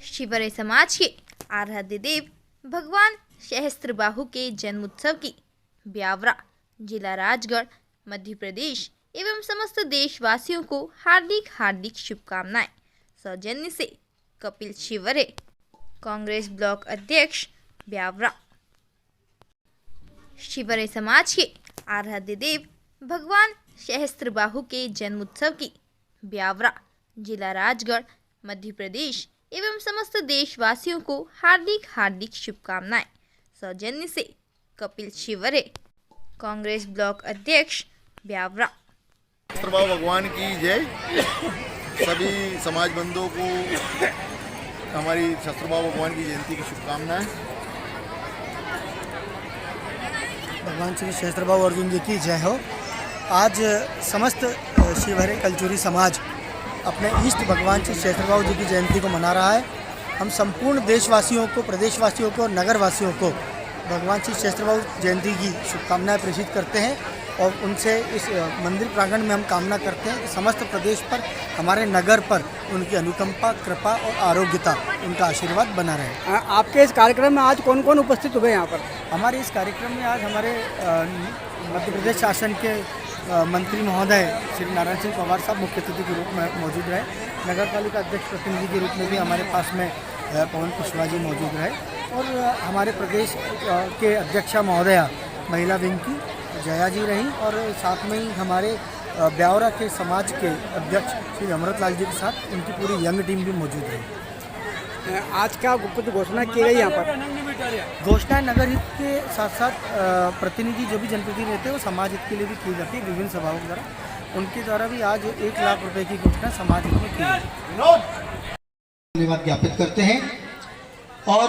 शिवरे समाज के आराध्य देव भगवान सहस्त्रबाहु के जन्मोत्सव की ब्यावरा जिला राजगढ़ मध्य प्रदेश एवं समस्त देशवासियों को हार्दिक हार्दिक शुभकामनाएं। सौजन्य से कपिल शिवरे, कांग्रेस ब्लॉक अध्यक्ष ब्यावरा। शिवरे समाज के आराध्य देव भगवान सहस्त्रबाहु के जन्मोत्सव की ब्यावरा जिला राजगढ़ मध्य प्रदेश एवं समस्त देशवासियों को हार्दिक हार्दिक शुभकामनाएं। सौजन्य से कपिल शिवरे, कांग्रेस ब्लॉक अध्यक्ष ब्यावरा। सहस्त्रबाहु भगवान की जय। सभी समाज बंधुओं को हमारी सहस्त्रबाहु भगवान की जयंती की शुभकामनाएं। भगवान श्री सहस्त्रबाहु अर्जुन जी की जय हो। आज समस्त शिवहरे कलचुरी समाज अपने इष्ट भगवान श्री सहस्त्रबाहु जी की जयंती को मना रहा है। हम संपूर्ण देशवासियों को, प्रदेशवासियों को, नगरवासियों को भगवान श्री सहस्त्रबाहु जयंती की शुभकामनाएं प्रेषित करते हैं और उनसे इस मंदिर प्रांगण में हम कामना करते हैं कि समस्त प्रदेश पर, हमारे नगर पर उनकी अनुकंपा, कृपा और आरोग्यता, उनका आशीर्वाद बना रहे। आपके इस कार्यक्रम में आज कौन कौन उपस्थित हुए यहाँ पर? हमारे इस कार्यक्रम में आज हमारे मध्य प्रदेश शासन के मंत्री महोदय श्री नारायण सिंह पवार साहब मुख्य अतिथि के रूप में मौजूद रहे। नगर पालिका अध्यक्ष प्रतिनिधि के रूप में भी हमारे पास में पवन कुशवाहा जी मौजूद रहे और हमारे प्रदेश के अध्यक्षा महोदया महिला विंग की जया जी रही और साथ में ही हमारे ब्यावरा के समाज के अध्यक्ष श्री अमृतलाल जी के साथ उनकी पूरी यंग टीम भी मौजूद रही। आज क्या कुछ घोषणा की गई यहाँ पर? घोषणाएं नगर हित के साथ साथ प्रतिनिधि जो भी जनप्रतिनिधि रहते हैं वो समाज हित के लिए भी की जाती है विभिन्न सभाओं द्वारा। उनके द्वारा भी आज 1 लाख रुपए की घोषणा समाज हित में की गई। धन्यवाद ज्ञापित करते हैं और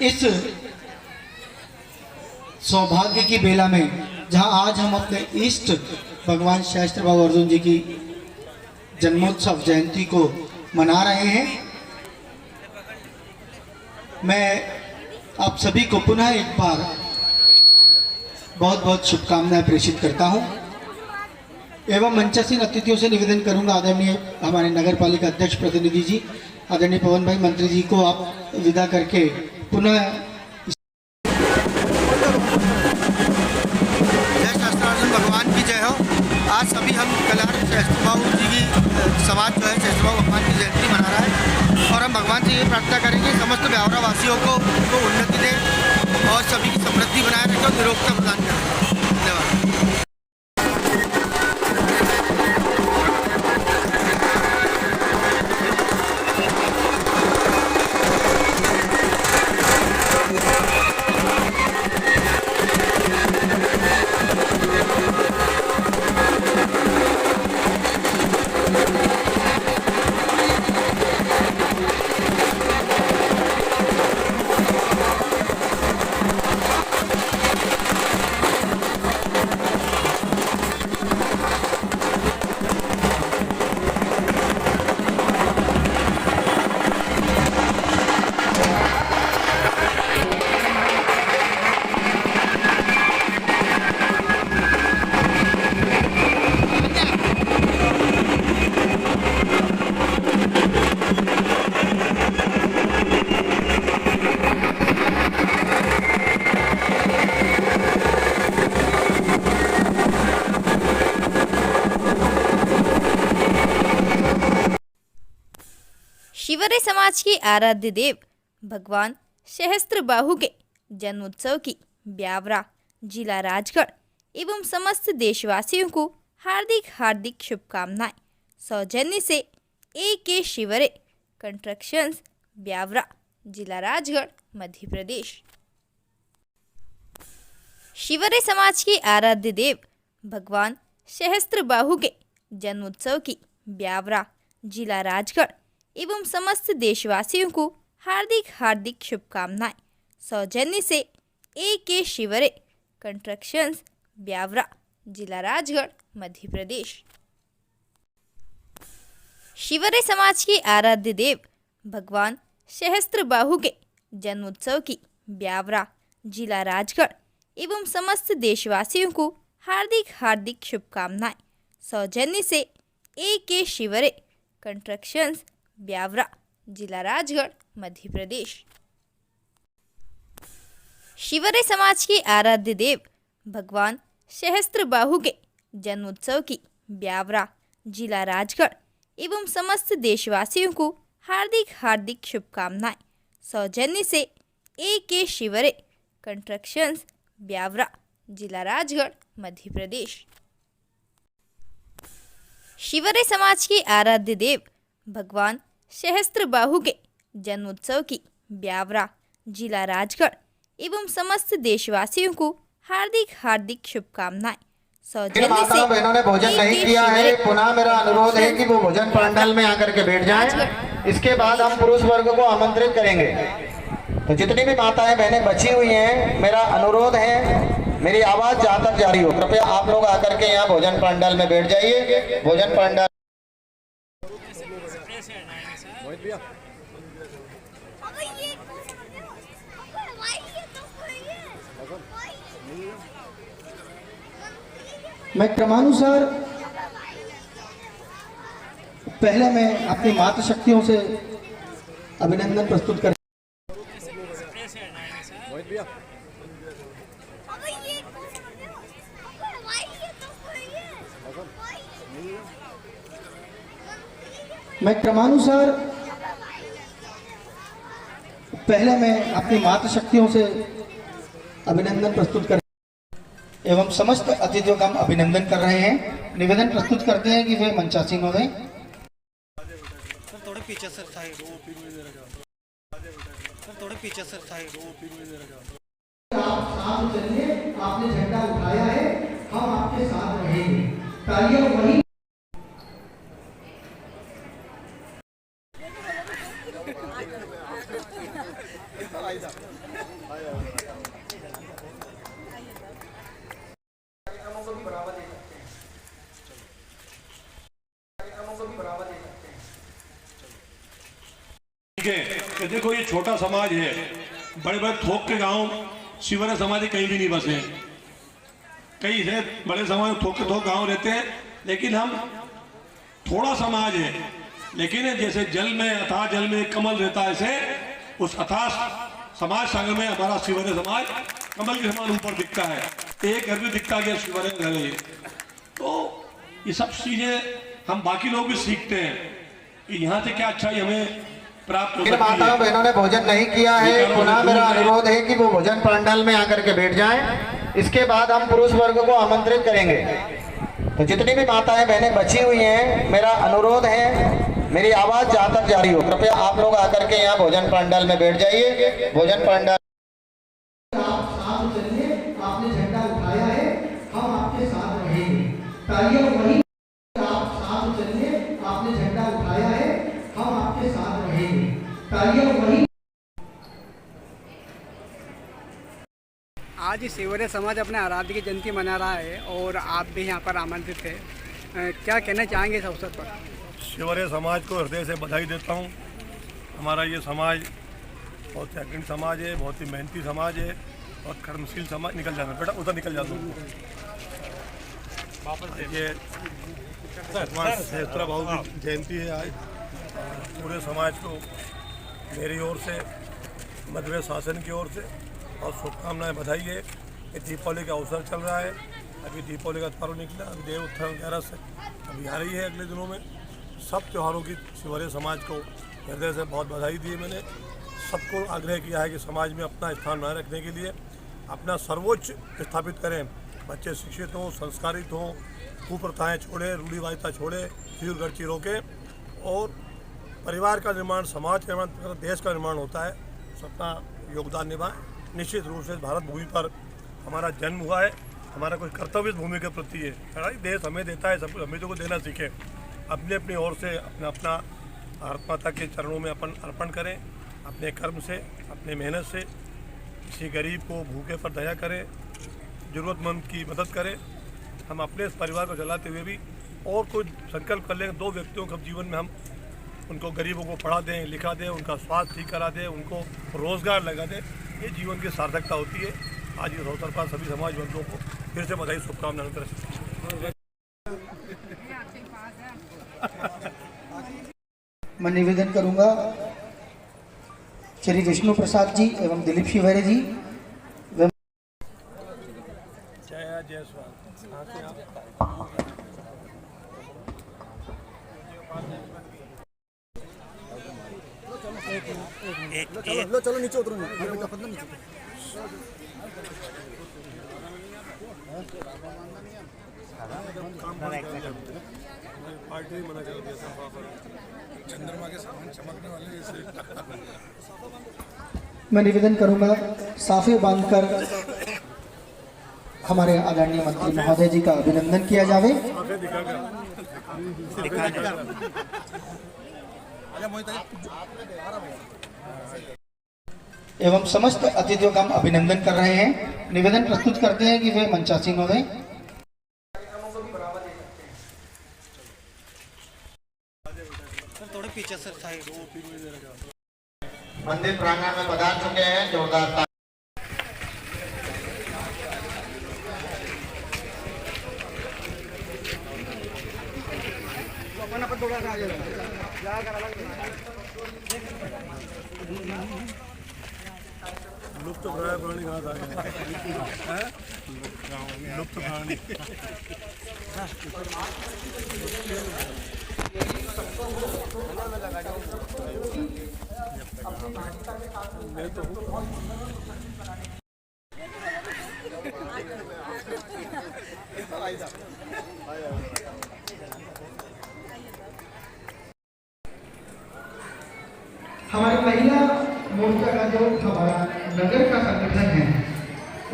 इस सौभाग्य की बेला में जहां आज हम अपने इष्ट भगवान सहस्त्रबाहु अर्जुन जी की जन्मोत्सव जयंती को मना रहे हैं, मैं आप सभी को पुनः एक बार बहुत बहुत शुभकामनाएं प्रेषित करता हूं एवं मंचासीन अतिथियों से निवेदन करूंगा, आदरणीय हमारे नगर पालिका अध्यक्ष प्रतिनिधि जी, आदरणीय पवन भाई मंत्री जी को आप विदा करके पुनः भगवान की जय हो। आज सभी हम कल्याण सहस्त्रबाहु जी की समाज जो है सहस्त्रबाहु भगवान की जयंती मना रहा है और हम भगवान से ये प्रार्थना करेंगे समस्त ब्यावरा वासियों को उन्नति दे और सभी की समृद्धि बनाए रखे और निरोगता प्रदान करें। धन्यवाद। शिवरे समाज के आराध्य देव भगवान सहस्त्रबाहु के जन्मोत्सव की ब्यावरा जिला राजगढ़ एवं समस्त देशवासियों को हार्दिक हार्दिक शुभकामनाएं। सौजन्य से A.K. शिवरे, कंस्ट्रक्शंस ब्यावरा जिला राजगढ़ मध्य प्रदेश। शिवरे समाज के आराध्य देव भगवान सहस्त्रबाहु के जन्मोत्सव की ब्यावरा जिला राजगढ़ एवं समस्त देशवासियों को हार्दिक हार्दिक शुभकामनाएं। सौजन्य से A.K. शिवरे, कंस्ट्रक्शंस ब्यावरा जिला राजगढ़ मध्य प्रदेश। शिवरे समाज के आराध्य देव भगवान सहस्त्रबाहु के जन्मोत्सव की ब्यावरा जिला राजगढ़ एवं समस्त देशवासियों को हार्दिक हार्दिक शुभकामनाएं। सौजन्य से A.K. शिवरे, कंस्ट्रक्शंस ब्यावरा जिला राजगढ़, मध्य प्रदेश। शिवरे समाज के आराध्य देव भगवान सहस्त्रबाहु के जन्मोत्सव की ब्यावरा, जिला राजगढ़ एवं समस्त देशवासियों को हार्दिक शुभकामनाएं। सौजन्य से AK शिवरे कंस्ट्रक्शंस, ब्यावरा, जिला राजगढ़, मध्य प्रदेश। शिवरे समाज के आराध्य देव भगवान सहस्त्रबाहु के जन्मोत्सव की ब्यावरा, जिला राजगढ़ एवं समस्त देशवासियों को हार्दिक शुभकामनाएं। सौजन्य माताओं बहनों ने भोजन नहीं किया है, पुनः मेरा अनुरोध है कि वो भोजन पंडाल में आकर के बैठ जाएं। इसके बाद हम पुरुष वर्ग को आमंत्रित करेंगे। तो जितनी भी माताएं बहनें बची हुई हैं, मेरा अनुरोध है, मेरी आवाज जहाँ तक जारी हो, कृपया आप लोग आकर के यहाँ भोजन पंडाल में बैठ जाइए। भोजन पंडाल मैं क्रमानुसार पहले मैं अपनी मातृ शक्तियों से अभिनंदन प्रस्तुत कर मैं क्रमानुसार पहले मैं अपनी मातृ शक्तियों से अभिनंदन प्रस्तुत कर एवं समस्त अतिथियों का हम अभिनंदन कर रहे हैं। निवेदन प्रस्तुत करते हैं कि वे मंचासीन हो गए। थोड़े पीछे सर साइड, थोड़े पीछे सर साइड। आप चलिए, आपने झंडा उठाया है, हम आपके साथ रहेंगे। तालियां वही कि देखो ये छोटा समाज है, बड़े बड़े थोक के गांव शिवरे समाज कहीं भी नहीं बसे। कई है बड़े समाज थोक के थोक गांव रहते हैं, लेकिन हम थोड़ा समाज है। लेकिन जैसे जल में, अथाह जल में कमल रहता है, ऐसे उस अथाह समाज संघ में हमारा शिवरे समाज कमल के समान ऊपर दिखता है। एक घर भी दिखता गया शिवरे घर है। तो ये सब चीजें हम बाकी लोग भी सीखते हैं कि यहाँ से क्या अच्छाई हमें प्राप्त हो सकती है। माताओं बहनों ने भोजन नहीं किया है, पुनः मेरा अनुरोध है कि वो भोजन पंडाल में आकर के बैठ जाएं। इसके बाद हम पुरुष वर्ग को आमंत्रित करेंगे। तो जितनी भी माताएं बहनें बची हुई हैं, मेरा अनुरोध है, मेरी आवाज जहाँ तक जारी हो, कृपया आप लोग आकर के यहाँ भोजन पंडाल में बैठ जाइए। भोजन पंडाल आप चलिए, आपने झंडा उठाया है, हम आपके साथ रहेंगे। तालियां वही आप चलिए, आपने झंडा उठाया है, हम आपके साथ रहेंगे। तालियां वही आज शिवरे समाज अपने आराध्य की जयंती मना रहा है और आप भी यहाँ पर आमंत्रित थे। क्या कहना चाहेंगे इस अवसर पर? शिवरे समाज को हृदय से बधाई देता हूँ। हमारा ये समाज बहुत सेकंड समाज है, बहुत ही मेहनती समाज है, बहुत कर्मशील समाज। निकल जाना बेटा, उधर निकल जाना। ये भगवान सहस्त्रबाहु की जयंती है आज। पूरे समाज को मेरी ओर से, मध्य प्रदेश शासन की ओर से बहुत शुभकामनाएं, बधाई है। ये दीपावली का अवसर चल रहा है। अभी दीपावली का पर्व निकला, अभी देव उत्थान 11 से अभी आ रही है अगले दिनों में। सब त्योहारों की शिवरे समाज को हृदय से बहुत बधाई दी है। मैंने सबको आग्रह किया है कि समाज में अपना स्थान बनाए रखने के लिए अपना सर्वोच्च स्थापित करें। बच्चे शिक्षित हों, संस्कारित हों, कुप्रथाएँ छोड़े, रूढ़िवादिता छोड़े, फिर गर्ची रोकें और परिवार का निर्माण, समाज का निर्माण, देश का निर्माण होता है। सबका योगदान निभाएं। निश्चित रूप से भारत भूमि पर हमारा जन्म हुआ है, हमारा कुछ कर्तव्य इस भूमि के प्रति है। है देश हमें देता है, सब कुछ हमें को देना सीखें। अपने अपनी ओर से अपना भारत माता के चरणों में अपन अर्पण करें। अपने कर्म से, अपने मेहनत से किसी गरीब को, भूखे पर दया करें, ज़रूरतमंद की मदद करें। हम अपने इस परिवार को चलाते हुए भी और कोई संकल्प कर लेंगे। 2 व्यक्तियों के जीवन में हम उनको, गरीबों को पढ़ा दें, लिखा दें, उनका स्वास्थ्य ठीक करा दें, उनको रोज़गार लगा दें। ये जीवन की सार्थकता होती है। आज इस अवसर पर सभी समाज वर्गों को फिर से बधाई, शुभकामनाएं। मैं निवेदन करूंगा श्री विष्णु प्रसाद जी एवं दिलीप शिवहरे जी। जया जायसवाल कहाँ से आप? चलो नीचे उतरो, नीचे पार्टी मना कर दिया था चंद्रमा के सामान चमकने वाले ऐसे। मैं निवेदन करूंगा साफे बांधकर हमारे आदरणीय मंत्री महोदय जी का अभिनंदन किया जावे एवं समस्त अतिथियों का हम अभिनंदन कर रहे हैं। निवेदन प्रस्तुत करते हैं कि वे मंचासीन हो गए। थोड़े पीछे सर साइड। मंदिर प्रांगण में पधार चुके हैं, जोरदार लुप्त प्राणी कहाँ था? लुप्त प्राणी मैं तो हमारे महिला मोर्चा का जो हमारा नगर का संगठन है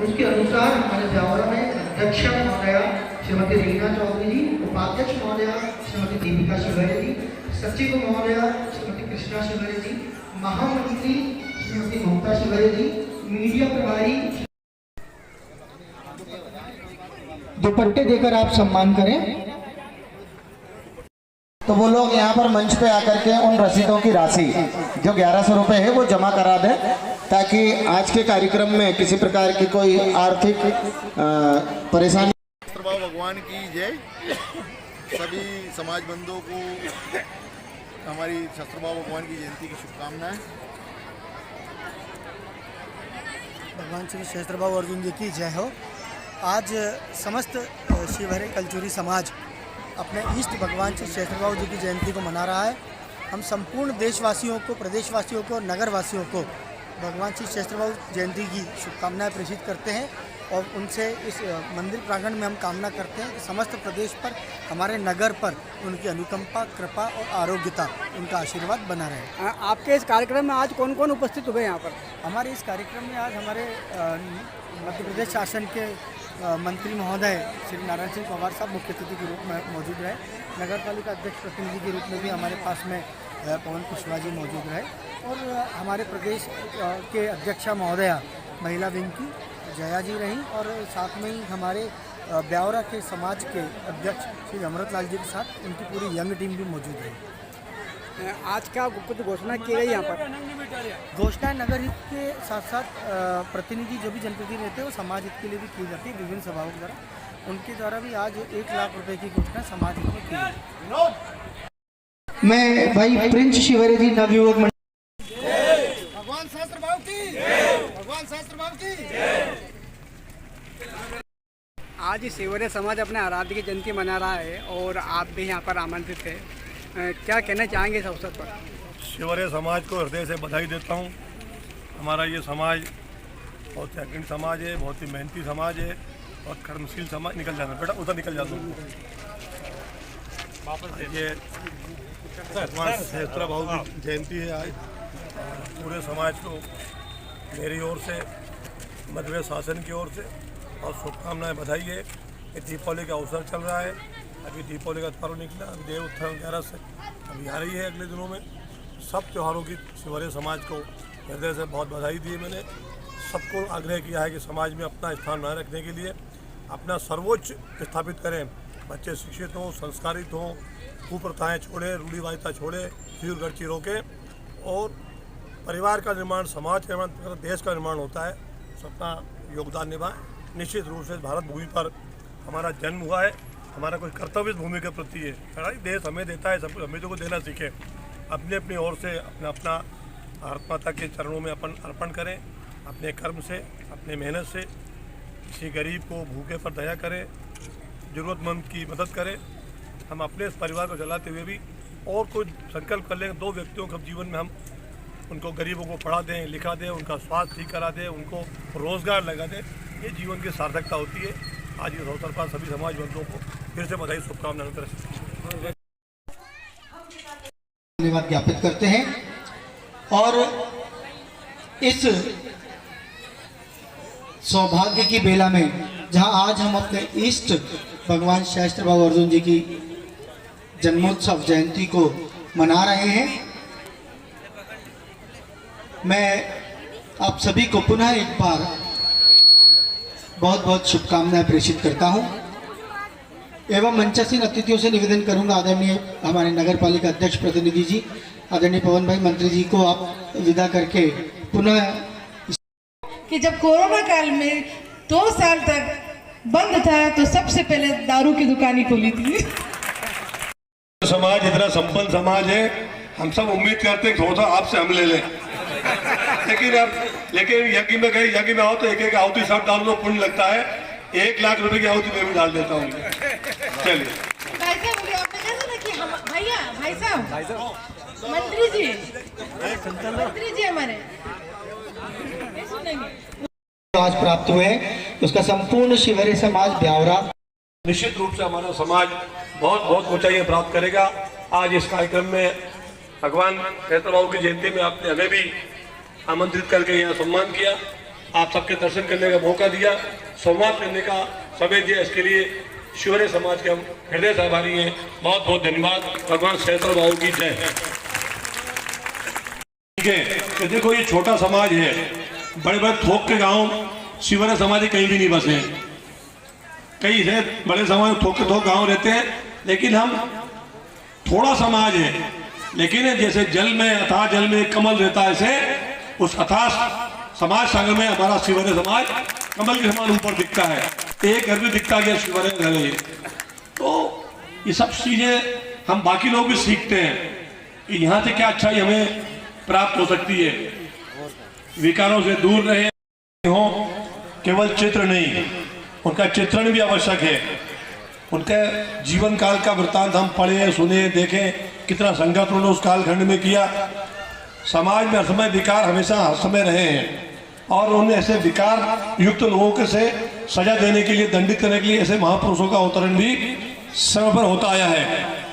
उसके अनुसार हमारे ब्यावरा में अध्यक्ष महोदया श्रीमती रीना चौधरी जी, उपाध्यक्ष महोदया श्रीमती दीपिका शिवहरे जी, सचिव महोदया श्रीमती कृष्णा शिवहरे जी, महामंत्री श्रीमती ममता शिवहरे जी, मीडिया प्रभारी दुपट्टे देकर आप सम्मान करें। तो वो लोग यहाँ पर मंच पे आकर के उन रसीदों की राशि जो 1100 रुपए है वो जमा करा दें, ताकि आज के कार्यक्रम में किसी प्रकार की कोई आर्थिक परेशानी। शस्त्रबाहु भगवान की जय। सभी समाज बंधुओं को हमारी शस्त्रबाहु भगवान की जयंती की शुभकामनाएं। भगवान श्री सहस्त्रबाहु अर्जुन जी की जय हो। आज समस्त शिवहरे कल्चुरी समाज अपने इष्ट भगवान श्री सहस्त्रबाहु जी की जयंती को मना रहा है। हम संपूर्ण देशवासियों को, प्रदेशवासियों को, नगरवासियों को भगवान श्री सहस्त्रबाहु जयंती की शुभकामनाएं प्रेषित करते हैं और उनसे इस मंदिर प्रांगण में हम कामना करते हैं कि समस्त प्रदेश पर, हमारे नगर पर उनकी अनुकंपा, कृपा और आरोग्यता, उनका आशीर्वाद बना रहे। आपके इस कार्यक्रम में आज कौन कौन उपस्थित हुए यहाँ पर? हमारे इस कार्यक्रम में आज हमारे मध्य प्रदेश शासन के मंत्री महोदय श्री नारायण सिंह पवार साहब मुख्य अतिथि के रूप में मौजूद रहे। नगर पालिका अध्यक्ष प्रतिनिधि के रूप में भी हमारे पास में पवन कुशवाहा जी मौजूद रहे और हमारे प्रदेश के अध्यक्षा महोदया महिला विंग की जया जी रहीं और साथ में ही हमारे ब्यावरा के समाज के अध्यक्ष श्री अमृतलाल जी के साथ उनकी पूरी यंग टीम भी मौजूद रही। आज क्या कुछ घोषणा की गई यहाँ पर? घोषणा नगर हित के साथ साथ प्रतिनिधि जो भी जनप्रतिनिधि रहते हैं वो समाज हित के लिए भी की जाती है विभिन्न सभाओं के द्वारा। उनके द्वारा भी आज 1 लाख रुपए की घोषणा समाज हित में की गई। मैं भाई प्रिंस शिवहरे जी नवयुवक भगवान सहस्त्रबाहु की, भगवान सहस्त्रबाहु की। आज शिवहरे समाज अपने आराध्य की जयंती मना रहा है और आप भी यहाँ पर आमंत्रित थे। क्या कहना चाहेंगे इस अवसर पर? शिवहरे समाज को हृदय से बधाई देता हूँ। हमारा ये समाज बहुत सेकंड समाज है, बहुत ही मेहनती समाज है, बहुत कर्मशील समाज। निकल जाना बेटा, उधर निकल जाता हूँ। ये भगवान सहस्त्रबाहु की जयंती है आज। पूरे समाज को मेरी ओर से, मध्य प्रदेश शासन की ओर से और शुभकामनाएं, बधाई है। ये दीपावली का अवसर चल रहा है। अभी दीपावली का पर्व निकला, अभी देव उत्थान 11 से अभी आ रही है अगले दिनों में। सब त्योहारों की शिवहरे समाज को हृदय से बहुत बधाई दी है। मैंने सबको आग्रह किया है कि समाज में अपना स्थान बनाए रखने के लिए अपना सर्वोच्च स्थापित करें। बच्चे शिक्षित हों, संस्कारित हों, कुप्रथाएँ छोड़ें, रूढ़िवादिता छोड़ें, फिजूलखर्ची रोकें और परिवार का निर्माण, समाज का निर्माण, देश का निर्माण होता है। सबका योगदान निभाएं। निश्चित रूप से भारत भूमि पर हमारा जन्म हुआ है, हमारा कोई कर्तव्य भूमि के प्रति है। देश हमें देता है, सब कुछ हमें तो को देना सीखे। अपने अपनी ओर से अपना भारत माता के चरणों में अपन अर्पण करें, अपने कर्म से, अपने मेहनत से किसी गरीब को, भूखे पर दया करें, ज़रूरतमंद की मदद करें। हम अपने इस परिवार को चलाते हुए भी और कोई संकल्प कर लेंगे, 2 व्यक्तियों के जीवन में हम उनको, गरीबों को पढ़ा दें, लिखा दें, उनका स्वास्थ्य ठीक करा दें, उनको रोज़गार लगा दें। ये जीवन की सार्थकता होती है। आज इस अवसर पर सभी समाज बंधुओं को फिर से बधाई, शुभकामनाएं तरफ धन्यवाद ज्ञापित करते हैं। और इस सौभाग्य की बेला में जहां आज हम अपने इष्ट भगवान सहस्त्र बाहु अर्जुन जी की जन्मोत्सव जयंती को मना रहे हैं, मैं आप सभी को पुनः एक बार बहुत बहुत शुभकामनाएं प्रेषित करता हूं एवं मंचासीन अतिथियों से निवेदन करूंगा, आदरणीय हमारे नगर पालिका अध्यक्ष प्रतिनिधि जी, आदरणीय पवन भाई मंत्री जी को आप विदा करके पुनः कि जब कोरोना काल में 2 साल तक बंद था तो सबसे पहले दारू की दुकानें खोली थी। समाज इतना संपन्न समाज है, हम सब उम्मीद करते हैं थोड़ा सा आपसे हम ले लें, लेकिन यज्ञ में गए, यज्ञ में आओ तो एक आहुति सब डाल दो, पुण्य लगता है। 1 लाख रुपए की आहुति मैं भी डाल देता हूँ। चलिए भाई साहब, आपने कहा था ना कि हम भाई साहब मंत्री जी हमारे आज प्राप्त हुए हैं, उसका संपूर्ण शिवहरी समाज ब्यावरा निश्चित रूप से हमारा समाज बहुत बहुत ऊंचाइयां प्राप्त करेगा। आज इस कार्यक्रम में भगवान सहस्त्र बाहु की जयंती में आपने हमें भी आमंत्रित करके यहाँ सम्मान किया, आप सबके दर्शन करने का मौका दिया, संवाद करने का समय दिया, इसके लिए शिवहरी समाज के हम हृदय से आभारी हैं। बहुत बहुत धन्यवाद। भगवान सहस्त्र बाहु की जय। ठीक है, तो देखो ये छोटा समाज है, बड़े बड़े थोक के गांव शिवहरी समाज कहीं भी नहीं बसे, कई है बड़े समाज थोक के थोक गांव रहते हैं, लेकिन हम थोड़ा समाज है, लेकिन जैसे जल में, अथाह जल में कमल रहता है, ऐसे उस अथाह समाज सागर में हमारा शिवहरी समाज कमल के समान ऊपर दिखता है। एक घर में दिखता गया शिवहरी घर है। तो ये सब चीजें हम बाकी लोग भी सीखते हैं कि यहाँ से क्या अच्छाई हमें प्राप्त हो सकती है। विकारों से दूर रहे हो, केवल चित्र नहीं, उनका चित्रण भी आवश्यक है। उनके जीवन काल का वृत्तांत हम पढ़े, सुने, देखें, कितना संघर्ष उन्होंने उस कालखंड में किया। समाज में हर समय विकार हमेशा हर समय रहे हैं, और उन्हें ऐसे विकार युक्त लोगों के से सजा देने के लिए, दंडित करने के लिए ऐसे महापुरुषों का अवतरण भी समय पर होता आया है।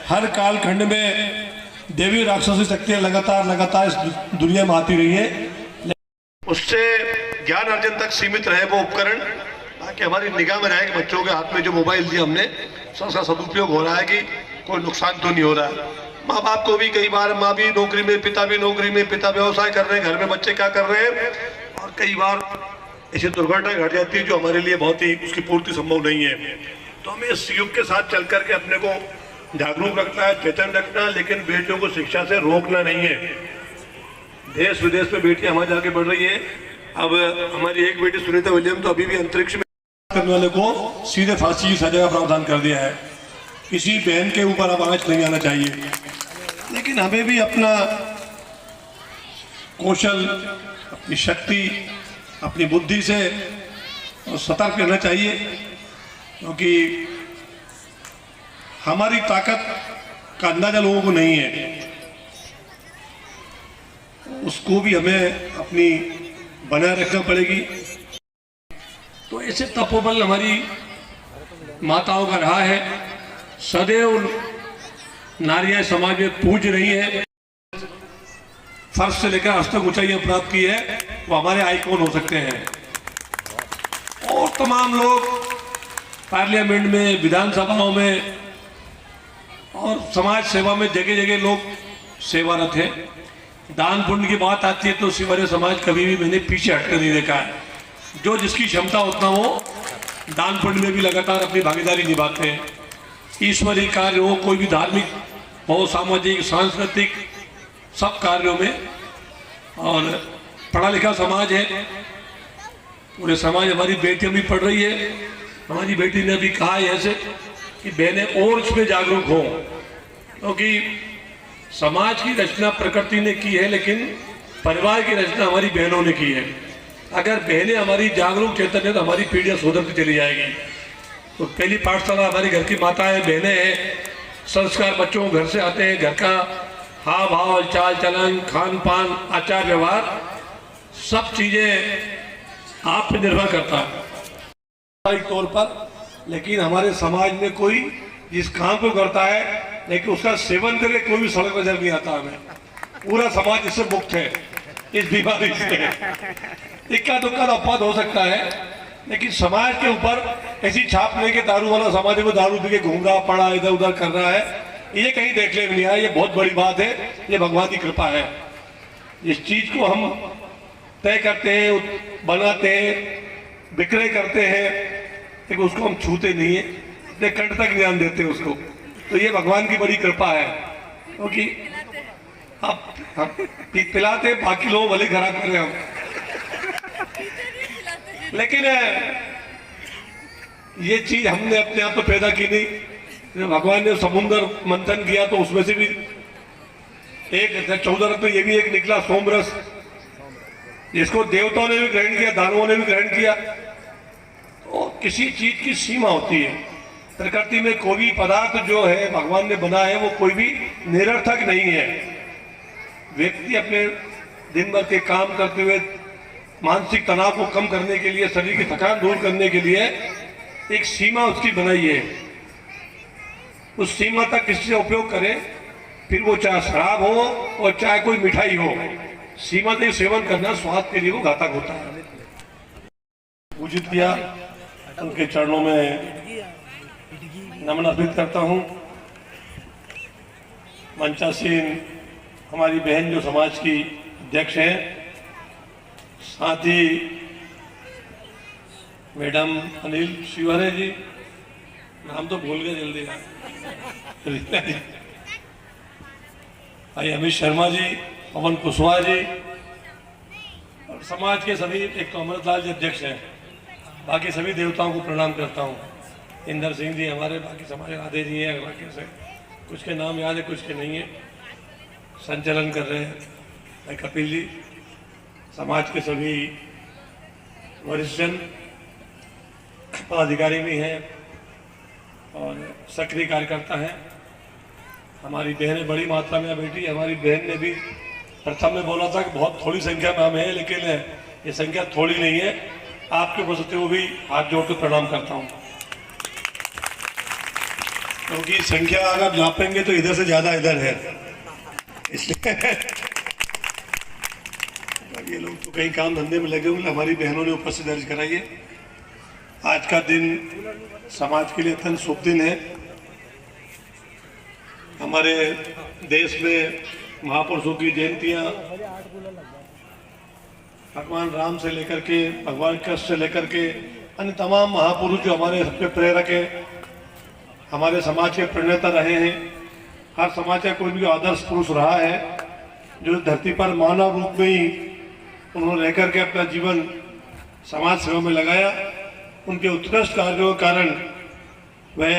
हर कालखंड में देवी राक्षसी शक्तियाँ लगातार इस दुनिया में आती रही है। उससे ज्ञान अर्जन तक सीमित रहे वो उपकरण, ताकि हमारी निगाह में रहे कि बच्चों के हाथ में जो मोबाइल दिया हमने, उसका सदुपयोग हो रहा है कि कोई नुकसान तो नहीं हो रहा है। माँ बाप को भी कई बार, माँ भी नौकरी में, पिता भी नौकरी में, पिता व्यवसाय कर रहे हैं, घर में बच्चे क्या कर रहे हैं, और कई बार ऐसी दुर्घटना घट जाती है जो हमारे लिए बहुत ही उसकी पूर्ति संभव नहीं है। तो हमें इस युग के साथ चल करके अपने को जागरूक रखना है, चेतन रखना है, लेकिन बेटियों को शिक्षा से रोकना नहीं है। देश विदेश में बेटियां हमारी आगे बढ़ रही है। अब हमारी एक बेटी सुनीता विलियम तो अभी भी अंतरिक्ष में करने वाले को सीधे फांसी की सजा का प्रावधान कर दिया है। किसी बहन के ऊपर अब आंच नहीं आना चाहिए, लेकिन हमें भी अपना कौशल, अपनी शक्ति, अपनी बुद्धि से सतर्क रहना चाहिए, क्योंकि हमारी ताकत का अंदाजा लोगों को नहीं है। उसको भी हमें अपनी बनाए रखना पड़ेगी। तो ऐसे तपोबल हमारी माताओं का रहा है, सदैव नारियां समाज में पूज रही है, फर्श से लेकर आज तक ऊंचाइयां प्राप्त की है, वो हमारे आइकॉन हो सकते हैं। और तमाम लोग पार्लियामेंट में, विधानसभाओं में और समाज सेवा में जगह जगह लोग सेवारत है। दान पुण्य की बात आती है तो शिवहरी समाज कभी भी मैंने पीछे हटकर नहीं देखा है। जो जिसकी क्षमता उतना वो दान पुण्य में भी लगातार अपनी भागीदारी निभाते हैं। ईश्वरीय कार्य हो, कोई भी धार्मिक हो, सामाजिक, सांस्कृतिक, सब कार्यों में। और पढ़ा लिखा समाज है, पूरे समाज, हमारी बेटियां भी पढ़ रही है। हमारी बेटी ने भी कहा है ऐसे कि बहनें और इसमें जागरूक हों, क्योंकि समाज की रचना प्रकृति ने की है, लेकिन परिवार की रचना हमारी बहनों ने की है। अगर बहनें हमारी जागरूक चेतन है तो हमारी पीढ़ियाँ सुधरती चली जाएगी। तो पहली पाठशाला हमारी घर की माताएं बहनें हैं। संस्कार बच्चों को घर से आते हैं। घर का हाव भाव, चाल चलन, खान पान, आचार व्यवहार, सब चीज़ें आप पे निर्भर करता है तौर पर। लेकिन हमारे समाज में कोई जिस काम को करता है लेकिन उसका सेवन करके कोई भी सड़क नजर नहीं आता हमें। पूरा समाज इससे मुक्त है, इस बीमारी से। इक्का दुक्का अपवाद हो सकता है, लेकिन समाज के ऊपर ऐसी छाप नहीं कि दारू वाला समाज को दारू पी के घूम रहा पड़ा इधर उधर कर रहा है, ये कहीं देखने में नहीं आया। ये बहुत बड़ी बात है, ये भगवान की कृपा है। इस चीज को हम तय करते हैं, बनाते हैं, विक्रय करते हैं, लेकिन उसको हम छूते नहीं है, अपने कंठ तक ज्ञान देते हैं उसको। तो ये भगवान की बड़ी कृपा है, क्योंकि हम पिलाते, बाकी लोग भले खराब कर रहे हैं, लेकिन ये चीज हमने अपने आप तो पैदा की नहीं। भगवान ने समुद्र मंथन किया तो उसमें से भी एक 14 रत्न ये भी एक निकला, सोमरस, जिसको देवताओं ने भी ग्रहण किया, दानवों ने भी ग्रहण किया। तो किसी चीज की सीमा होती है। प्रकृति में कोई भी पदार्थ जो है भगवान ने बनाया है वो कोई भी निरर्थक नहीं है। व्यक्ति अपने दिन भर के काम करते हुए मानसिक तनाव को कम करने के लिए, शरीर की थकान दूर करने के लिए एक सीमा उसकी बनाई है। उस सीमा तक किसी से उपयोग करें, फिर वो चाहे शराब हो और चाहे कोई मिठाई हो, सीमा तक सेवन करना स्वास्थ्य के लिए वो घातक होता है। पूजित किया, उनके चरणों में नमन अर्पित करता हूँ। मंचासीन हमारी बहन जो समाज की अध्यक्ष हैं, साथ ही मैडम अनिल शिवहरे जी, नाम तो भूल गए जल्दी भाई अमित शर्मा जी, पवन कुशवाहा जी, और समाज के सभी, एक तो अमृतलाल जी अध्यक्ष हैं, बाकी सभी देवताओं को प्रणाम करता हूँ। इंदर सिंह जी हमारे, बाकी समाज राधे जी हैं, बाकी से कुछ के नाम याद है कुछ के नहीं है, संचालन कर रहे हैं भाई कपिल जी, समाज के सभी वरिष्ठजन, पदाधिकारी भी हैं और सक्रिय कार्यकर्ता हैं। हमारी बहनें बड़ी मात्रा में बैठी। हमारी बहन ने भी प्रथम में बोला था कि बहुत थोड़ी संख्या में हम हैं, लेकिन ये संख्या थोड़ी नहीं है। आपके उपस्थिति को भी हाथ जोड़कर प्रणाम करता हूँ, क्योंकि संख्या अगर नापेंगे तो इधर से ज्यादा इधर है, इसलिए ये लोग तो कहीं काम धंधे में लगे हुए। हमारी बहनों ने उपस्थिति दर्ज कराई है। आज का दिन समाज के लिए अत्यंत शुभ दिन है। हमारे देश में महापुरुषों की जयंतियां भगवान राम से लेकर के भगवान कृष्ण से लेकर के अन्य तमाम महापुरुष जो हमारे सबके प्रेरक हैं, हमारे समाज के प्रणेता रहे हैं। हर समाज का कोई भी आदर्श पुरुष रहा है जो धरती पर मानव रूप में ही उन्होंने रह करके अपना जीवन समाज सेवा में लगाया। उनके उत्कृष्ट कार्यों के कारण वह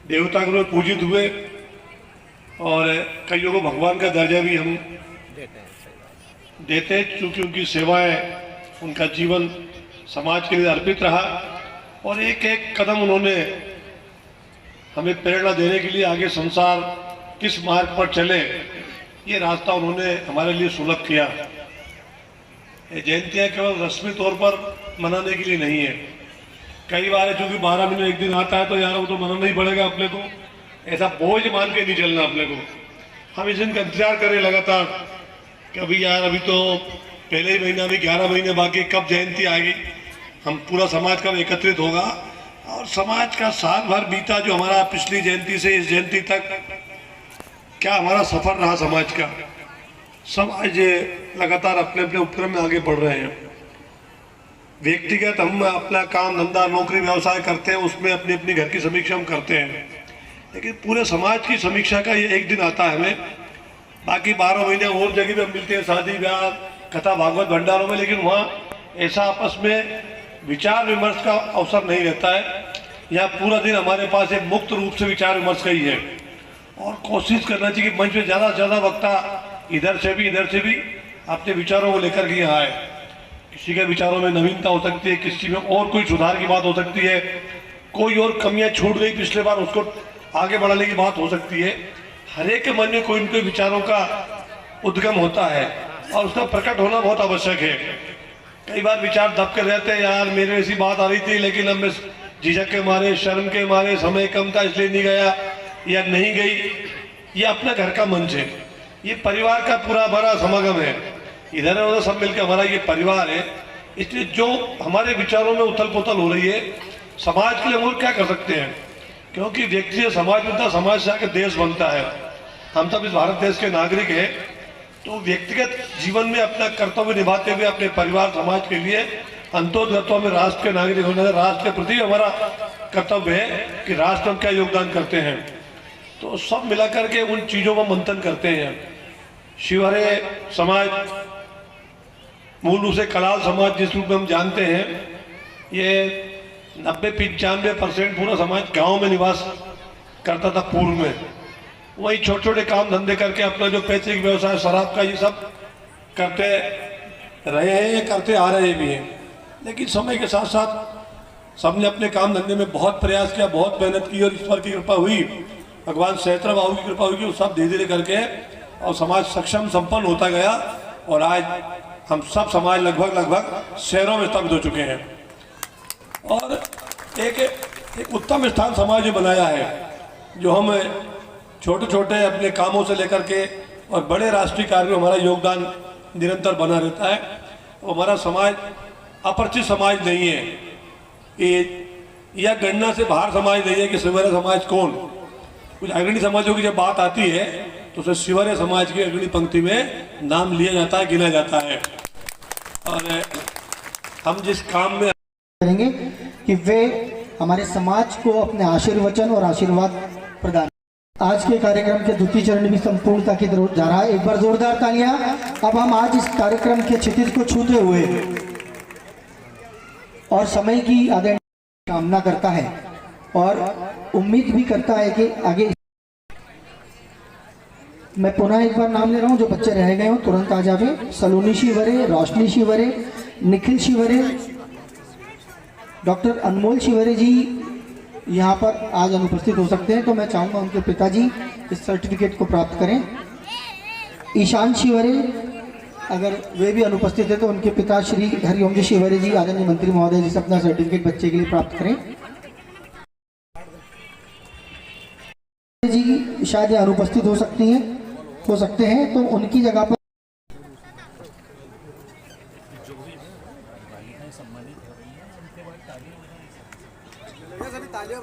देवता के रूप में पूजित हुए और कईयों को भगवान का दर्जा भी हम देते हैं, क्योंकि उनकी सेवाएं, उनका जीवन समाज के लिए अर्पित रहा और एक एक कदम उन्होंने हमें प्रेरणा देने के लिए आगे संसार किस मार्ग पर चले, ये रास्ता उन्होंने हमारे लिए सुलभ किया। ये जयंतियाँ केवल रस्मी तौर पर मनाने के लिए नहीं है। कई बार चूंकि 12 महीने एक दिन आता है तो यार वो तो मनाना ही पड़ेगा अपने को, ऐसा बोझ मान के नहीं चलना अपने को। हम इस दिन का इंतजार करें लगातार कि अभी यार अभी तो पहले ही महीना, अभी 11 महीने बाकी, कब जयंती आएगी, हम पूरा समाज कब एकत्रित होगा। और समाज का साल भर बीता जो हमारा पिछली जयंती से इस जयंती तक क्या हमारा सफर रहा समाज का, सब आज लगातार अपने अपने उपक्रम में आगे बढ़ रहे हैं। व्यक्तिगत हम अपना काम धंधा नौकरी व्यवसाय करते हैं, उसमें अपनी अपनी घर की समीक्षा हम करते हैं, लेकिन पूरे समाज की समीक्षा का ये एक दिन आता है हमें। बाकी 12 महीने और जगह पे हम मिलते हैं, शादी ब्याह कथा भागवत भंडारों में, लेकिन वहाँ ऐसा आपस में विचार विमर्श का अवसर नहीं रहता है। यहाँ पूरा दिन हमारे पास एक मुक्त रूप से विचार विमर्श का ही है और कोशिश करना चाहिए कि मंच में ज़्यादा से ज़्यादा वक्ता इधर से भी अपने विचारों को लेकर के यहाँ आए। किसी के विचारों में नवीनता हो सकती है, किसी में और कोई सुधार की बात हो सकती है, कोई और कमियां छूट गई पिछले बार उसको आगे बढ़ाने की बात हो सकती है। हर एक के मन में कोई न कोई विचारों का उद्गम होता है और उसका प्रकट होना बहुत आवश्यक है। कई बार विचार दब के रहते हैं, यार मेरे ऐसी बात आ रही थी लेकिन अब मैं झिझक के मारे, शर्म के मारे, समय कम था इसलिए नहीं गया या नहीं गई। ये अपना घर का मंच है, ये परिवार का पूरा बड़ा समागम है, इधर उधर सब मिलकर हमारा ये परिवार है। इसलिए जो हमारे विचारों में उथल पुथल हो रही है, समाज के लिए हम और क्या कर सकते हैं, क्योंकि व्यक्ति से समाज बनता है, समाज से आकर देश बनता है। हम सब इस भारत देश के नागरिक हैं, तो व्यक्तिगत जीवन में अपना कर्तव्य निभाते हुए अपने परिवार समाज के लिए अंतोदत्व में राष्ट्र के नागरिक होने, राष्ट्र के प्रति हमारा कर्तव्य है कि राष्ट्र में क्या योगदान करते हैं। तो सब मिलाकर के उन चीज़ों का मंथन करते हैं। शिवहरे समाज मूल रूप से कलाल समाज जिस रूप में हम जानते हैं, ये 90-95% पूरा समाज गांव में निवास करता था पूर्व में। वही छोटे छोटे काम धंधे करके अपना जो पैतृक व्यवसाय शराब का ये सब करते रहे हैं, ये करते आ रहे भी हैं। लेकिन समय के साथ साथ सबने अपने काम धंधे में बहुत प्रयास किया, बहुत मेहनत की और ईश्वर की कृपा हुई, भगवान सहस्त्र बाहु की कृपा हुई कि वो सब धीरे धीरे करके और समाज सक्षम संपन्न होता गया और आज हम सब समाज लगभग शहरों में स्थापित हो चुके हैं और एक उत्तम स्थान समाज ने बनाया है, जो हम छोटे छोटे अपने कामों से लेकर के और बड़े राष्ट्रीय कार्य में हमारा योगदान निरंतर बना रहता है। तो हमारा समाज अपरिचित समाज नहीं है, यह गणना से बाहर समाज नहीं है कि शिवहरे समाज कौन। कुछ अग्रणी समाजों की जब बात आती है तो उसे शिवहरे समाज की अग्रणी पंक्ति में नाम लिया जाता है, गिना जाता है। और हम जिस काम में करेंगे कि वे हमारे समाज को अपने आशीर्वचन और आशीर्वाद प्रदान। आज के कार्यक्रम के द्वितीय चरण भी संपूर्णता की तरफ जा रहा है। एक बार जोरदार तालियां। अब हम आज इस कार्यक्रम के क्षितिज को छूते हुए और समय की आदरणीय कामना करता है और उम्मीद भी करता है कि आगे। मैं पुनः एक बार नाम ले रहा हूं, जो बच्चे रह गए हो तुरंत आ जावे। सलोनी शिवहरे, रोशनी शिवहरे, निखिल शिवहरे, डॉक्टर अनमोल शिवहरे जी यहाँ पर आज अनुपस्थित हो सकते हैं, तो मैं चाहूँगा उनके पिताजी इस सर्टिफिकेट को प्राप्त करें। ईशान शिवहरे अगर वे भी अनुपस्थित है तो उनके पिता श्री हरिओम जी शिवहरे जी, आदरणीय मंत्री महोदय जी से अपना सर्टिफिकेट बच्चे के लिए प्राप्त करें। जी शायद अनुपस्थित हो सकते हैं, तो उनकी जगह पर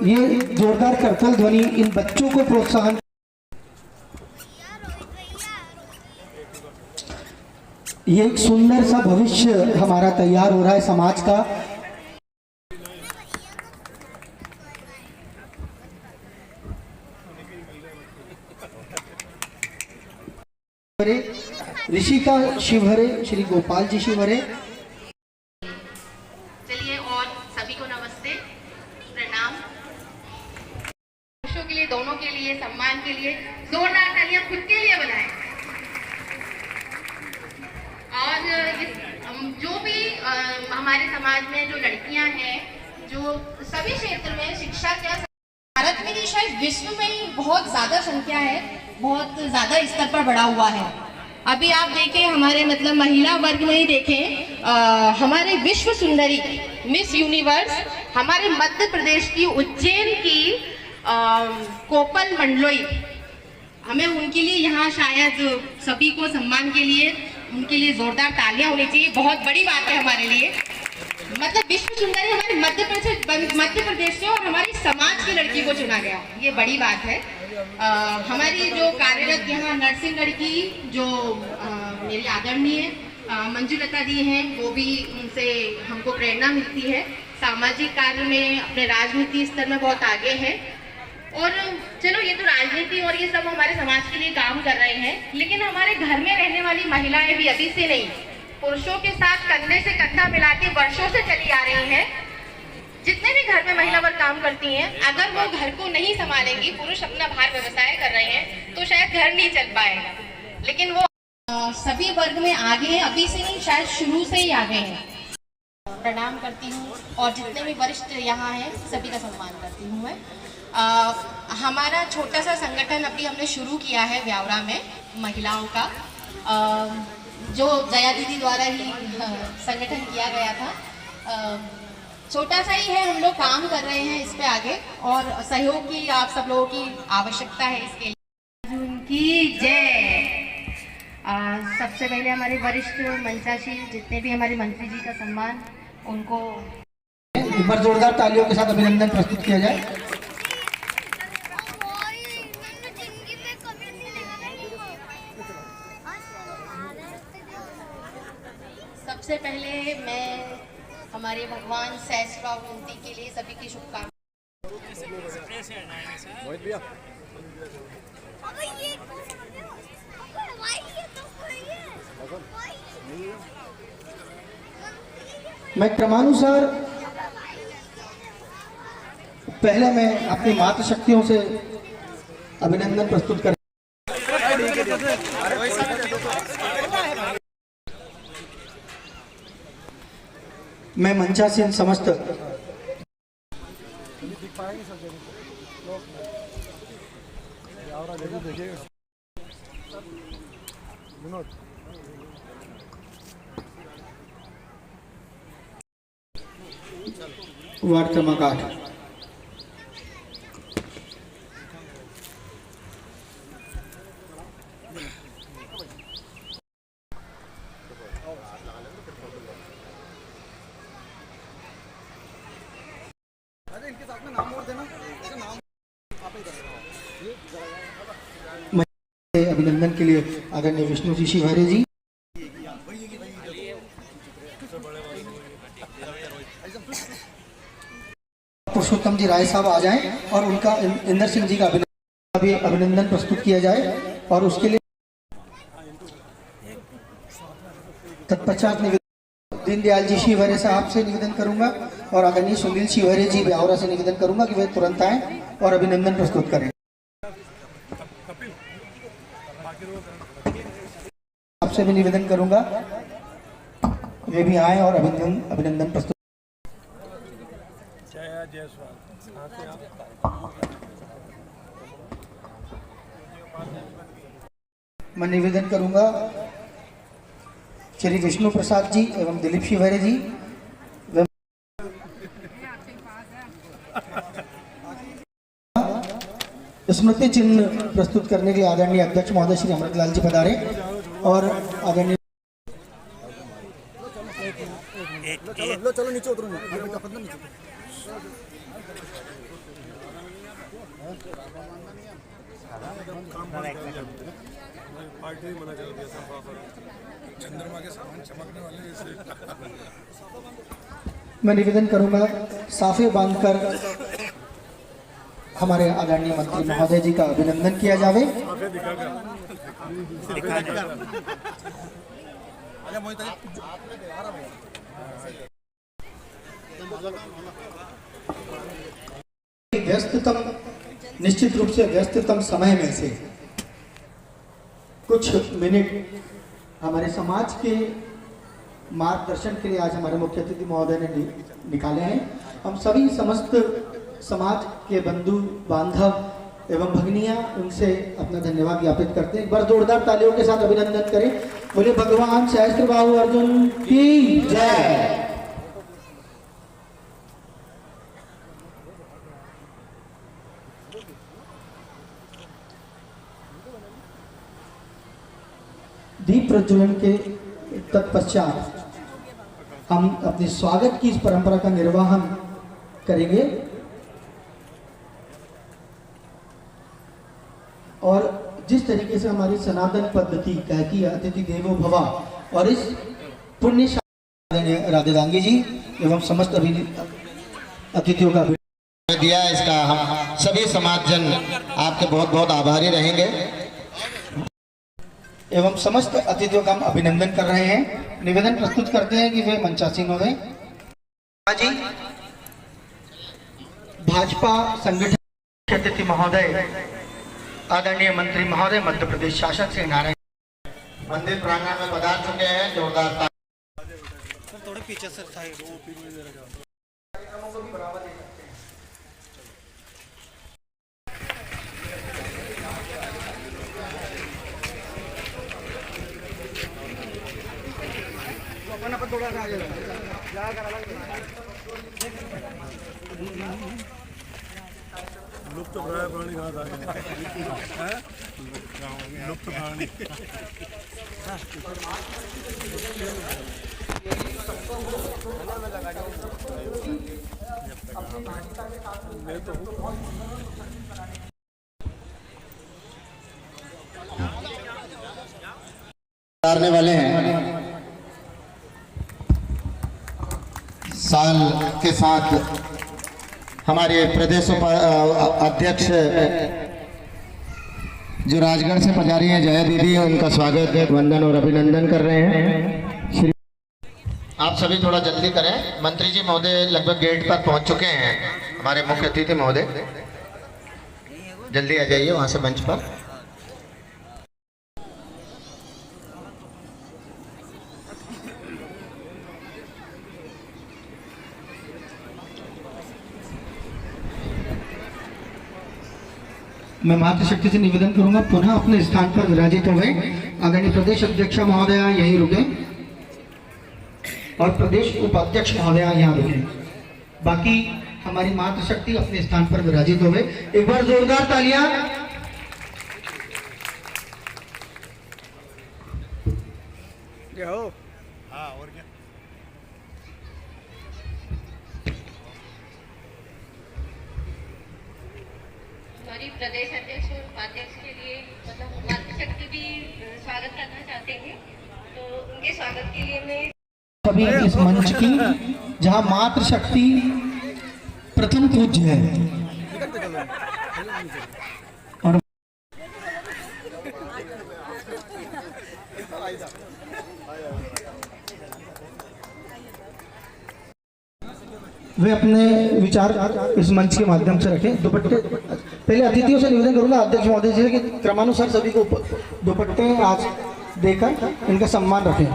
ये जोरदार करतल ध्वनि इन बच्चों को प्रोत्साहन। ये एक सुंदर सा भविष्य हमारा तैयार हो रहा है समाज का। ऋषिका शिवहरे, श्री गोपाल जी शिवहरे। चलिए और सभी को नमस्ते, प्रणाम। पुरुषों के लिए, दोनों के लिए, सम्मान के लिए जोरदार तालियां खुद के लिए बनाएं। और जो भी हमारे समाज में जो लड़कियां हैं, जो सभी क्षेत्र में शिक्षा क्या, भारत में नहीं शायद विश्व में ही बहुत ज़्यादा संख्या है, बहुत ज़्यादा स्तर पर बढ़ा हुआ है। अभी आप देखें हमारे मतलब महिला वर्ग में ही देखें, हमारे विश्व सुंदरी मिस यूनिवर्स हमारे मध्य प्रदेश की उज्जैन की कोपल मंडलोई, हमें उनके लिए यहाँ शायद सभी को सम्मान के लिए उनके लिए जोरदार तालियां होनी चाहिए। बहुत बड़ी बात है हमारे लिए, मतलब विश्व सुंदरी हमारे मध्य प्रदेश से और हमारी समाज की लड़की को चुना गया, ये बड़ी बात है। हमारी जो कार्यरत यहाँ नर्सिंग लड़की जो मेरी आदरणीय मंजुलता दी हैं, वो भी उनसे हमको प्रेरणा मिलती है। सामाजिक कार्य में अपने राजनीति स्तर में बहुत आगे है। और चलो ये तो राजनीति और ये सब हमारे समाज के लिए काम कर रहे हैं, लेकिन हमारे घर में रहने वाली महिलाएं भी अभी से नहीं, पुरुषों के साथ कंधे से कंधा मिला के वर्षों से चली आ रही हैं। जितने भी घर में महिला वर्ग काम करती हैं, अगर वो घर को नहीं संभालेंगी, पुरुष अपना बाहर व्यवसाय कर रहे हैं, तो शायद घर नहीं चल पाएगा। लेकिन वो सभी वर्ग में आगे हैं, अभी से नहीं शायद शुरू से ही आगे हैं। प्रणाम करती हूँ और जितने भी वरिष्ठ यहाँ हैं सभी का सम्मान करती हूँ मैं। हमारा छोटा सा संगठन अभी हमने शुरू किया है व्यावरा में महिलाओं का, जो जया दीदी द्वारा ही संगठन किया गया था। छोटा सा ही है, हम लोग काम कर रहे हैं इस पे आगे और सहयोग की आप सब लोगों की आवश्यकता है इसके लिए। उनकी जय। सबसे पहले हमारे वरिष्ठ मंचासीन जितने भी हमारे मंत्री जी का सम्मान, उनको एक बार जोरदार तालियों के साथ अभिनंदन प्रस्तुत किया जाए। सबसे पहले मैं हमारे भगवान सहस्त्रबाहु जयंती के लिए सभी की शुभकामनाएं। मैं क्रमानुसार पहले मैं अपनी मातृशक्तियों से अभिनंदन प्रस्तुत कर मैं मंचासीन समस्त वार्ड क्रमांक 8 अभिनंदन के लिए आदरणीय विष्णु जी शिवहरे जी, पुरुषोत्तम जी राय साहब आ जाएं और उनका इंदर सिंह जी का अभिनंदन प्रस्तुत किया जाए और उसके लिए तत्पश्चात निवेदन दीनदयाल जी शिवहरे साहब से निवेदन करूंगा और आदरणीय सुनील शिवहरे जी ब्यावरा से निवेदन करूंगा कि वे तुरंत आए और अभिनंदन प्रस्तुत करें। आपसे भी निवेदन करूंगा वे भी आए और अभिनंदन प्रस्तुत। मैं निवेदन करूंगा श्री विष्णु प्रसाद जी एवं दिलीप शिवहरे जी स्मृति चिन्ह प्रस्तुत करने के लिए आदरणीय अध्यक्ष महोदय श्री अमृतलाल जी पधारे और आदरणीय चलो नीचे उतरो चंद्रमा के सामान चमकने वाले मैं निवेदन करूंगा साफे बांधकर हमारे आदरणीय मंत्री महोदय जी का अभिनंदन किया जावे। व्यस्ततम निश्चित रूप से व्यस्ततम समय में से कुछ मिनट हमारे समाज के मार्गदर्शन के लिए आज हमारे मुख्य अतिथि महोदय ने निकाले हैं। हम सभी समस्त समाज के बंधु बांधव एवं भगिनियां उनसे अपना धन्यवाद ज्ञापित करते हैं। एक बार जोरदार तालियों के साथ अभिनंदन करें। बोले भगवान सहस्त्रबाहु अर्जुन की जय। दीप प्रज्वलन के तत्पश्चात हम अपने स्वागत की इस परंपरा का निर्वहन करेंगे और जिस तरीके से हमारी सनातन पद्धति कहती है अतिथि देवो भव और इस पुण्य राधेदांगी जी एवं समस्त अतिथियों का दिया, इसका हम सभी समाजजन आपके बहुत बहुत आभारी रहेंगे एवं समस्त अतिथियों का हम अभिनंदन कर रहे हैं। निवेदन प्रस्तुत करते हैं कि वे मंचासीन हो गए। जी भाजपा संगठन अतिथि महोदय आदरणीय मंत्री महोदय मध्य प्रदेश शासक श्री नारायण मंदिर प्रांगण में पधार चुके हैं। जोरदार थोड़े पीछे से साइड लुप्त प्राय प्राणी कहाँ था? लुप्त प्राणी उतारने वाले हैं। साल के साथ हमारे प्रदेश अध्यक्ष जो राजगढ़ से पधारी हैं जया दीदी, उनका स्वागत वंदन और अभिनंदन कर रहे हैं। श्री आप सभी थोड़ा जल्दी करें। मंत्री जी महोदय लगभग गेट पर पहुंच चुके हैं। हमारे मुख्य अतिथि महोदय जल्दी आ जाइए वहां से मंच पर। मैं मातृशक्ति से निवेदन करूंगा पुनः अपने स्थान पर विराजित हो गए। आदरणीय प्रदेश अध्यक्ष महोदय यहीं रुके और प्रदेश उपाध्यक्ष महोदय यहाँ रुके। बाकी हमारी मातृशक्ति अपने स्थान पर विराजित हो गए। एक बार जोरदार तालियां। हाँ और क्या। सॉरी, प्रदेश अध्यक्ष और उपाध्यक्ष के लिए मतलब मातृशक्ति भी स्वागत करना चाहते हैं, तो उनके स्वागत के लिए मैं सभी इस मंच की जहां मातृशक्ति प्रथम पूज्य है और वे अपने विचार इस मंच के माध्यम से रखें। दुपट्टे पहले अतिथियों से निवेदन करूंगा अध्यक्ष महोदय जी कि क्रमानुसार सभी को दुपट्टे आज देकर इनका सम्मान रखें।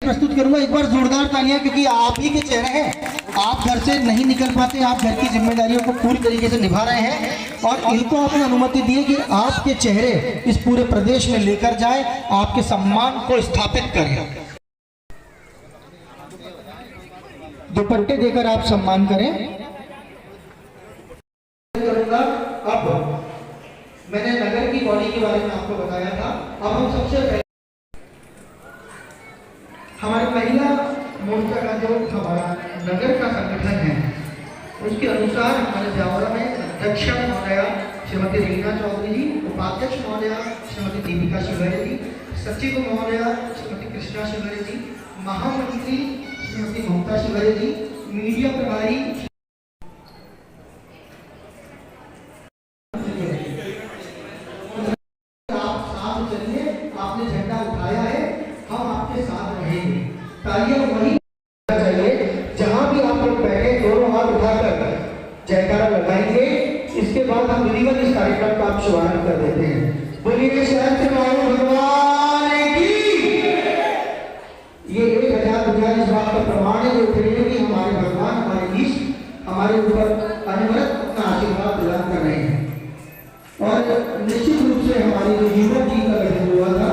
प्रस्तुत करूंगा एक बार जोरदार तालियां, क्योंकि आप ही के चेहरे हैं। आप घर से नहीं निकल पाते, आप घर की जिम्मेदारियों को पूरी तरीके से निभा रहे हैं और इनको आपने अनुमति दी है कि आपके चेहरे इस पूरे प्रदेश में लेकर जाए, आपके सम्मान को स्थापित करें। दुपट्टे देकर आप सम्मान करें। करूंगा अब मैंने नगर की बॉडी के बारे में आपको बताया था। अब हम सबसे पहले हमारे महिला मोर्चा का जो हमारा नगर का संगठन है उसके अनुसार हमारे जावरा में अध्यक्ष महोदया श्रीमती रीना चौधरी जी, उपाध्यक्ष महोदया श्रीमती दीपिका शिवहरे जी, सचिव महोदया श्रीमती कृष्णा शिवहरे जी, महामंत्री श्रीमती ममता शिवहरे जी, मीडिया प्रभारी आप साथ चलिए। आपने झंडा उठाया है, हम आपके साथ रहेंगे। तालियां वही चाहिए जहां भी आप लोग बैठे, दोनों हाथ उठाकर जयकारा लगाएंगे। इसके बाद हम विधिवत इस कार्यक्रम का आप शुभारंभ कर देते हैं। बोलिए सहस्त्र बाहु भगवान की। ये 1000 इस बात का प्रमाण है जो कि हमारे भगवान हमारे ईश्वर हमारे ऊपर अनवरत अपना आशीर्वाद प्रदान कर रहे हैं। और निश्चित रूप से हमारी जो युवक जी का गठन हुआ था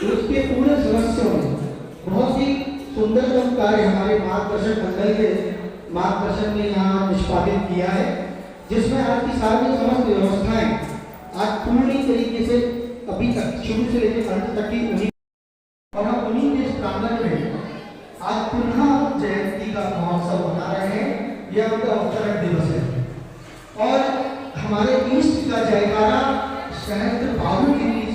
उसके पूरे सदस्यों ने बहुत ही सुंदरतम कार्य हमारे मार्गदर्शक मंडल के मार्गदर्शन में यहाँ निष्पादित किया है, जिसमें आज की सारी समस्त व्यवस्थाएं आज पूरी तरीके से अभी तक शुरू से लेकर अंत तक की उन्हीं और हम उन्हीं के प्रांगण में आज पुनः जयंती का महोत्सव मना रहे हैं। यह उनका अवतरण दिवस है और हमारे ईस्ट का जयकारा सहस्त्र बाहु के लिए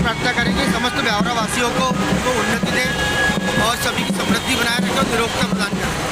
से प्रार्थना करेंगे समस्त ब्यावरा वासियों को उन्नति दे और सभी की समृद्धि बनाए रखें और निरोगता प्रदान करें।